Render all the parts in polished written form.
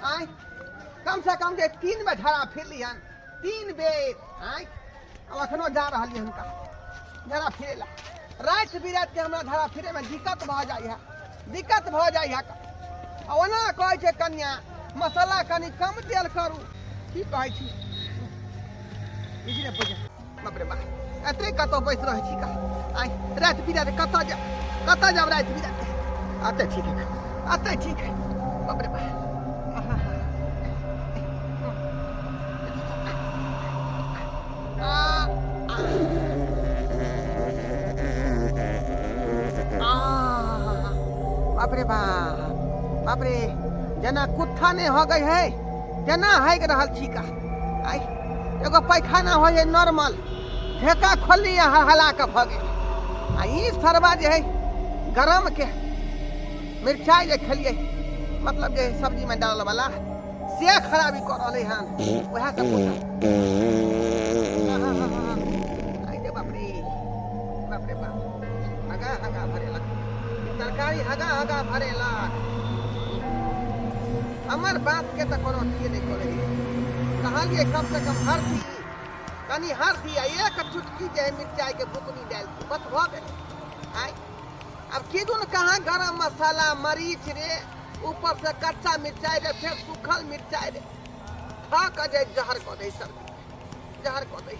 आय कम से कम जे 3 बेर झड़ा फिर लिहन 3 बेर आय अब अखनो जा रहल हन का झड़ा फिरेला रात बिरात के हमरा झड़ा फिरे में दिक्कत भ जाय है ओना कहै छै कन्या मसाला कनी कम तेल करू की कहै छी इजरे पूजा बाप रे बाप एते कतो बैस रहै छी का आय रात बिरात कत जाब रात बिरात आते ठीक है बाप रे बाप बाप रे जना कुत्था ने हो गई है जना है के रहल छी का आई एगो पैखाना हो है नॉर्मल ढेका खोली हला के भगे आ ई सरवा जे है गरम के मिर्चाई जे खलिए मतलब जे सब्जी में डालल वाला से खराबी कर रहले हन वह सब आई जे बाप रे बाप हगा भरेला तरकारी हगा भरेला हमर बात के तो कोनो ठीक नहीं करे कहलिए कम से कम हरदी एक चुटकी जे मिर्चाई के बुकनी डाल बस भ गए आय अब किदुन कहाँ गरम मसाला मरीच रे ऊपर से कच्चा मिर्चाई रे फिर सूखल मिर्चाई रे खा के जे जहर क दे सर जहर क दे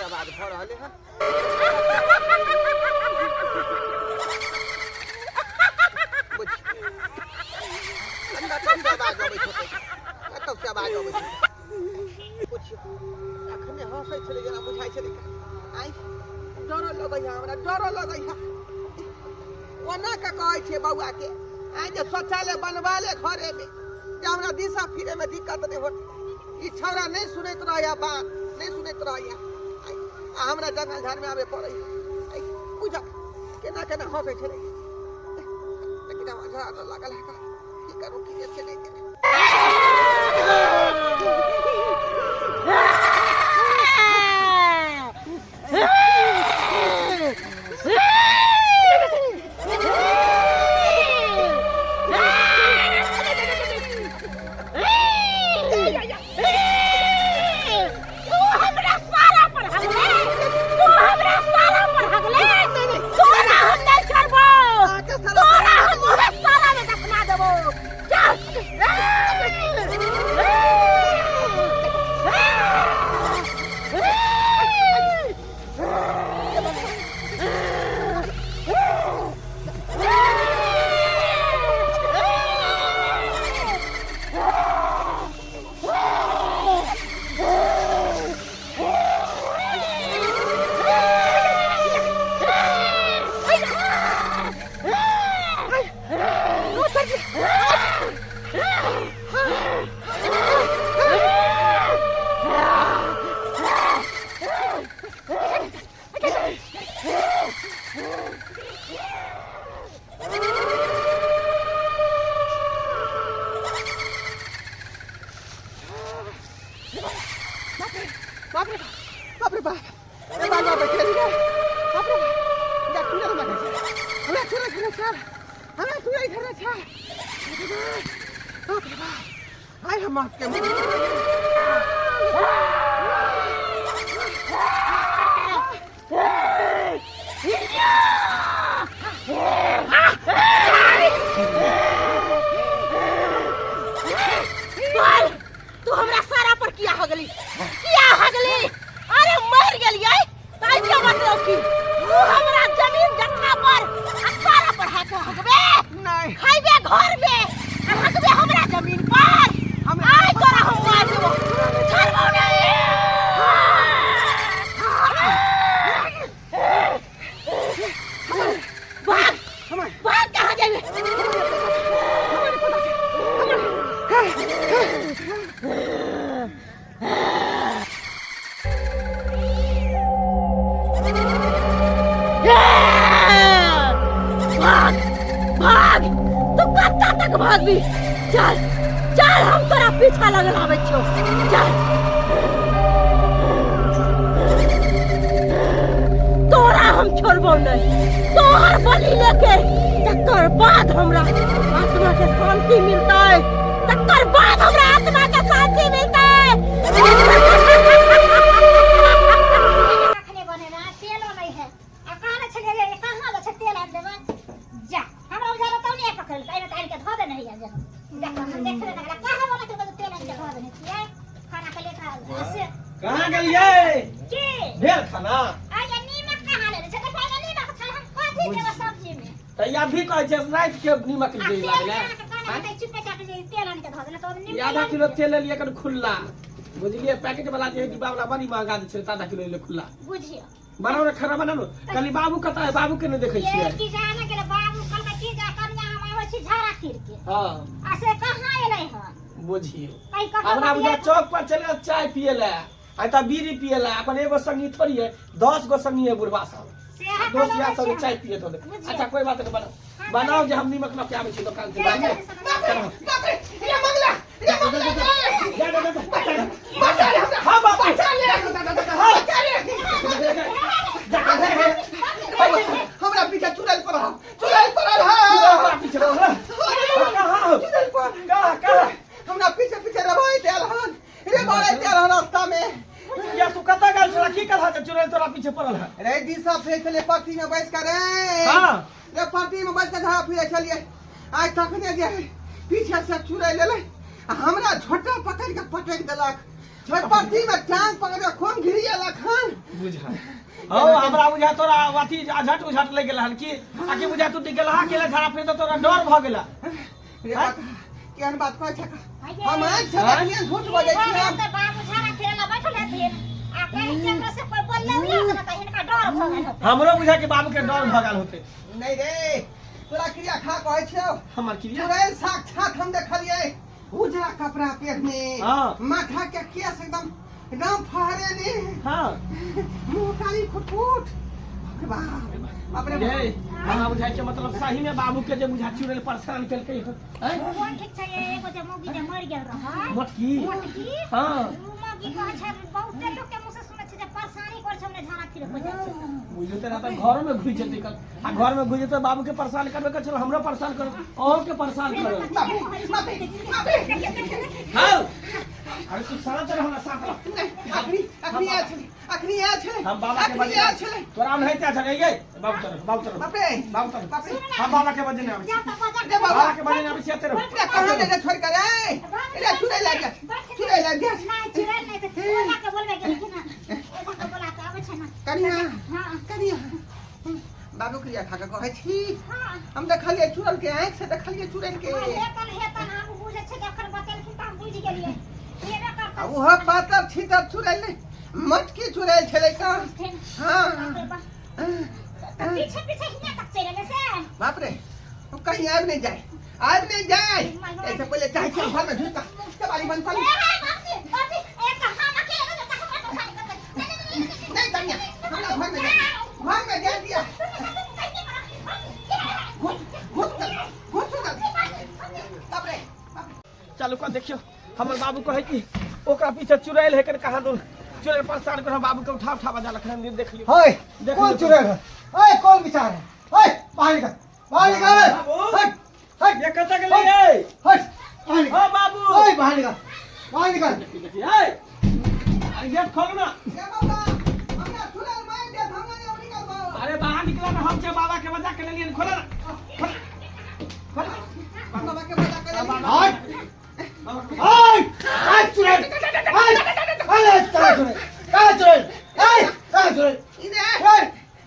आवाज भ रहले हन ठंडा आवाज अबै छै कतौ से आवाज अबै छै कुछ अखने हंसै छले जना बुझाइ छले आइ डर लगै है ओना का कहै छै बौआ के आइ जे शौचालय बनवा ले घरे में जे हमरा दिशा फिरे में दिक्कत नहीं होत ई छौरा नहीं सुनैत रहया बात नहीं सुनैत रहया हमरा जंगल झाड़ में आवे पड़े पूजा केना हंसै छले लेकिन हमरा तो लागल है की करू की से नहीं करे भागबी चल चल हम तोरा पीछा लगल आबै छियो चल छोड़बो नहीं तोहर बलि लेके तकर बाद हमरा आत्मा के शांति मिलता है तकर बाद हमरा आत्मा के शांति मिलता है अखने बने ना तेल नहीं है आ कहां चले गए कहां बचे तेल आन देबा जा हमरा उजाला तो नहीं पकड़ ताई ताई के धो दे नहीं है जरा देख ले ना कहां वाला के तेल आन के धो दे है खाना के लेखा ऐसे कहां गेलिए के भेल खाना आ या नीमक कहां ले छै देखा ना नीमक छल हम कथि के सब्जी में त या भी कहै छै रात के नीमक दे लागले चुपे चापे तेल आन के धो दे तो नीमक आधा किलो तेल लिए कन खुल्ला बुझलिए पैकेट वाला जे डिब्बा वाला बड़ी महंगा दे छै आधा किलो ले खुल्ला बुझियो बनाओ रे खाना बनाओ कली बाबू कता है बाबू के न देखै ये छियै की जाने के बाबू कल का की जा कन्या हम आवे छी झाड़ा खीर के हां ऐसे कहां एलै हन बुझियो कई कहां हमरा बुझा चौक पर चले चाय पिए ले आ त बीड़ी पिए ले अपन एगो संगी थोड़ी है 10 गो संगी है बुढ़वा सब दोस्त यार सब चाय पिए तो अच्छा कोई बात नहीं बनाओ बनाओ जे हम नीमक न के आवे छी दुकान से बाप रे ये मंगला ये मंगला हां बाबा हमरा पीछे चुड़ैल पड़ल है पीछे कहां कहां हमरा पीछे पीछे रबाई देल हन रे बाड़े देल हन रास्ता में या तू कता गल छला की कहा त चुड़ैल तोरा पीछे पड़ल है रे दिशा फेंकले पट्टी में बैठ कर रे हां रे पट्टी में बैठ के धारा फिरे चलिए आज तकने जे पीछे से चुड़ैल लेले हमरा झोटा पकड़ के पटक देलक झोट पट्टी में टांग पकड़ के खून घिरियलक हन बुझा ओ हमरा बुझा तोरा अथी झट उझट ले गेल हन की आकी बुझा तू टिकल हा केले धारा फिर तो तोरा डर भ गेला रे बात केहन बात कहै छका हम आज छलिए झूठ बजै छी हम तो बाबू झाड़ा खेला बैठल हथिन आ कहीं केकरा से कोई बोलले उला त इनका डर भ गेल हमरो बुझा के बाबू के डर भ गेल होते नहीं रे तोरा क्रिया खा कहै छियौ हमर क्रिया चुड़ैल साक्षात हम देखलिए उजरा कपड़ा पहनने हां माथा के केस एकदम फहरे ने हां मुंह काली फुटफुट बाप रे ये हमरा बुझा के मतलब सही में बाबू के जे बुझा चुड़ैल परेशान केलकै हैं कोन ठीक छै एगो जे मौगी जे मर गेल रहा मोटकी मोटकी हां मौगी कहै छै बहुत लोग के मुंह से सुनै छै जे परेशानी कर छै हमने झाड़ा फिरे हो जाइ छै बुझे त रहता घर में घुस जेते कल आ घर में घुस जेते बाबू के परेशान करबे कर चल हमरो परेशान कर और के परेशान कर हां अरे तू साथ रह ना साथ रह अखनी आ छले हम बाबा के बजे छले तोरा नहीं त्या छले ये बाबू तर बाप रे हम बाबा के बजे ने आवे बाबा के बजे ने आवे छै तेरे कहां दे छोड़ कर रे चुड़ैल लग गया नहीं चुड़ैल नहीं तो ओला के बोलबे के कि ना ओला के बोला के आवे छै ना कनिया बाबू क्रिया खा के कहै छी हम देखलिए चुड़ैल के आंख से देखलिए चुड़ैल के हेतन हम बुझे छै एखन बतेलखिन त हम बुझ गेलिए ये ना करता ओह पातर छीतर चुड़ैल नहीं मटकी चुड़ैल छले का हां पीछे पीछे हिया तक चले से बाप रे तो कहीं आब नहीं जाए ऐसे पहले चाहे चल घर में झुका कबाड़ी बंद कर बाबी एक कहां के नहीं कन्या हमरा घर में जा दिया घुस बाप रे चलो का देखियो हमर बाबू कहे कि ओकरा पीछे चुड़ैल है कर कहां दो चुड़ैल परेशान कर बाबू के उठा बजा लखन देख लियो होय कौन चुड़ैल है ओए कौन बिचार है ओए बाहर निकल हट ये कता के लिए हट बाहर निकल ओ बाबू ओए बाहर निकल ए ये खोल ना ए बाबा हमरा चुड़ैल मार दे हमरा ने निकल बाबा अरे बाहर निकला ना हम से बाबा के बजा के लिए खोल ना बाबा के बजा के हट हट चुड़ैल हट चुड़ैल इधर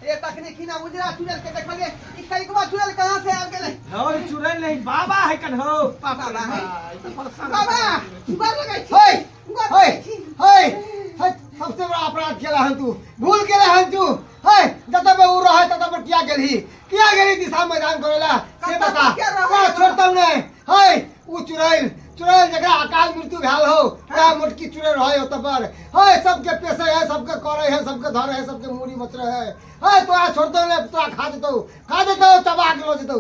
ये तकनीकी ना उजरा चुड़ैल के देखलिए ई कईकवा चुड़ैल कहां से आ गेले और चुड़ैल नहीं बाबा है कन हो बाबा है परेशान बाबा उबार लगे छी होय सबसे बड़ा अपराध केला हन तू भूल गेले हन तू होय जत में उ रहे तत पर किया गेली दिशा मैदान करेला से बता का छोड़तौ नहीं होय उ चुड़ैल जकरा अकाल मृत्यु भेल हो वह मोटकी चुड़ैल रहे होत पर होय सबके पेशे है सबके करे है सबके धरे है सबके मूड़ी मचरे है होय तोरा छोड़तौ नहीं तोरा खा देतौ तबाह के लो देतौ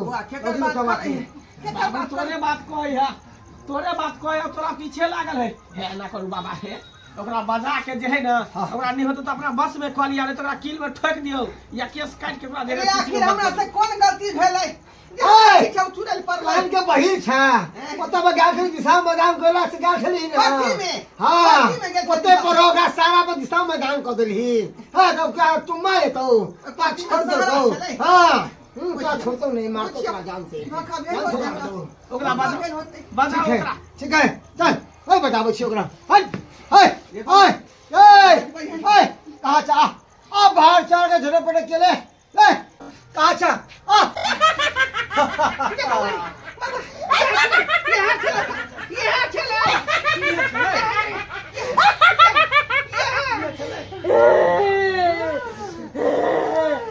बाबा तोरे बात कहे है तोरा पीछे लागल है ना करू बाबा है ओकरा बजा के जे है ना ओकरा नहीं होतो तो अपना बस में कह लिया तो ओकरा किल में ठोक दियो या केस काट के ओकरा दे अरे आखिर हमरा से कौन गलती भेलै ओए! चौथुरल पर कान के बहिर छा पता बा गाल खेली दिशा मैदान कोला से गाल खेली ना पार्टी में हां पार्टी में गेल पते पर होगा सारा पर दिशा मैदान को देली हां तो क्या तुम मारे तो पा छोड़ दो तो हां क्या छोड़तो नहीं मारतो का जान से धोखा भेल हो जाए ओकरा बजा ओकरा ठीक है चल ओए बताबो छी ओकरा हट ओए ओए ओए ओए कहां जा आ बाहर चढ़ के झड़े पड़े केले ले कहां जा आ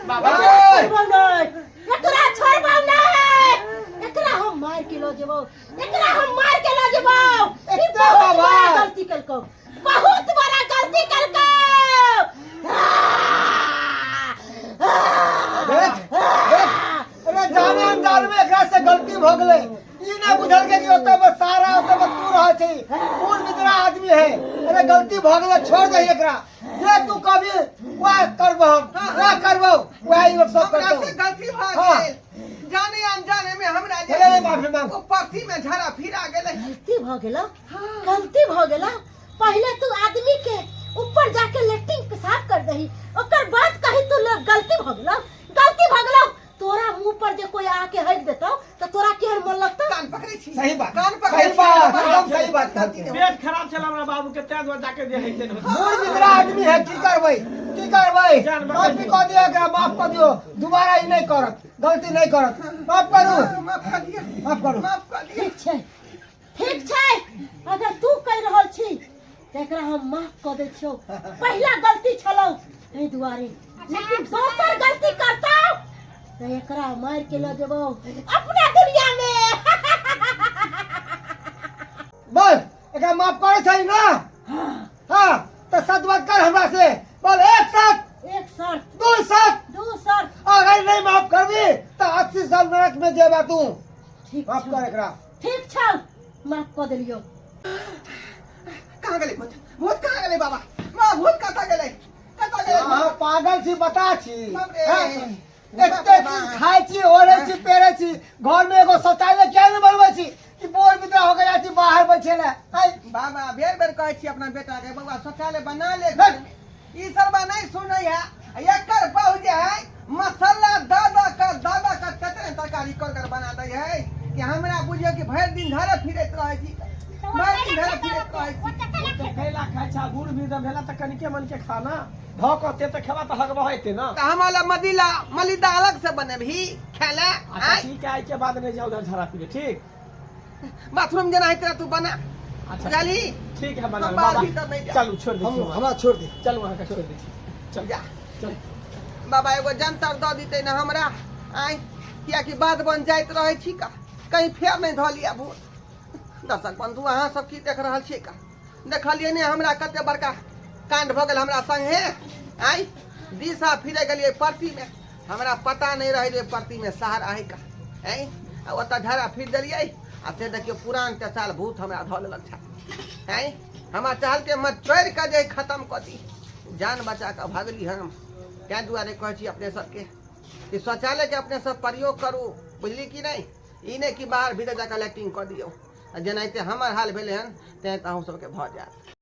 बाबा एकरा छोड़बौ नहीं एकरा हम मार के लो जेबौ एकरा हम मार के लो जेबौ ई बहुत बड़ा गलती कलको बहुत बड़ा गलती कलको अरे जाने अंदाज में एकरा से गलती भ गेलै ई ना बुझल के कि ओते बस सारा ओते बस तू रह छै कौन मित्रा आदमी है अरे गलती भ गेलै छोड़ दे एकरा जे तू कभी वा करबो वा करबो वही लोग सब हमरा करतो से गलती भ गेल जाने अनजाने में हमरा अरे माफी मांग ओ पार्टी में झरा फिरा गेलै गलती भ गेलो गलती भ गेलो पहले तू आदमी के ऊपर जाके लेटरिन पेशाब कर दही ओकर बाद कही तू गलती भ गेलो तोरा मुंह पर जे कोई आके हट देतो तो तोरा केहन मन लगतो कान पकड़े छी सही बात कान पकड़े सही बात एकदम सही बात कहती है पेट खराब चला हमरा बाबू के तेज में जाके दे है मूड मित्रा आदमी है की करबै माफी कह दियो एकरा माफ कर दियो दोबारा ई नहीं करत गलती नहीं करत माफ करू माफ कर दिया माफ करू माफ कर दिया ठीक छै अगर तू कह रहल छी त एकरा हम माफ क दै छियो पहला गलती छलौ एहि दुआरे लेकिन दोसर गलती करता तो एकरा मार के ल जेबो अपना दुनिया में बोल एकरा माफ करे छै ना हां तो सच बात कर हमरा से बोल एक साथ दो साथ अगर नहीं माफ करबी तो 80 साल नरक में जेबा तू ठीक माफ कर एकरा ठीक छौ माफ क देलियो कहां गेलै भूत कहां गेलै बाबा मां भूत कता गेलै हां पागल छी बता छी बाप रे। हाँ? एते चीज खाइ छी ओढ़े छी पेरे छी घर में एगो शौचालय क्या नहीं बनबै छी कि बोर मित्र हो गया छी बाहर बैठे ले हाय बाबा बेर बेर कहै छी अपना बेटा के बाबा शौचालय बना ले बस। ई सरबा नहीं सुनै है एकर बहु जे है मसाला दादा का कते तरकारी कर बना दै है कि हमरा बुझियो कि भरि दिन घरे फिरैत रहै छी भरि दिन घरे फिरैत रहै छी खैला खाइ छा गुड़ भी द भेला त कनिके मन के खाना ध कहते त खेबा त हगबा हेते ना त हमरा मलिदा अलग से बनेबही खेला अच्छा ठीक है आई के बाद नहीं जाओ उधर झरा पीले ठीक बाथरूम जना है तेरा तू बना अच्छा जाली ठीक है बना हम बाबा बाहर भीतर नहीं जा। चलो छोड़ दे हमरा छोड़ दे चल वहां का छोड़ दे चल जा चल बाबा एगो जंतर दऽ दितै ना हमरा आइ किया कि बात बन जाइत रहै छी का कहीं फेर नहीं धऽ लिया भूत दर्शक बंधु अहाँ सब की देख रहल छी का देखलिए ने हमरा कते बड़का कांड भ गेल हमरा संगे आइ दिशा फिरे गेलिए पर्ती में हमरा पता नहीं रहे जे पर्ती में सहारा है का आइ ओतऽ झरा फिर देलिए आ से देखियो पुरान के साल भूत हमरा धऽ लेलक छा आइ हमरा चाहल के मत छोड़ के जे खत्म कर दी जान बचा के भागली हम क्या दुआरे कहे छी अपने सबके कि शौचालय के अपने सब प्रयोग करू बुझली कि नहीं ई नहीं कि बाहर भीतर जाकर लैट्रिन कर दियो जेनाहिते हमर हाल भेले हन तेनाहिते अहूँ सबके भऽ जायत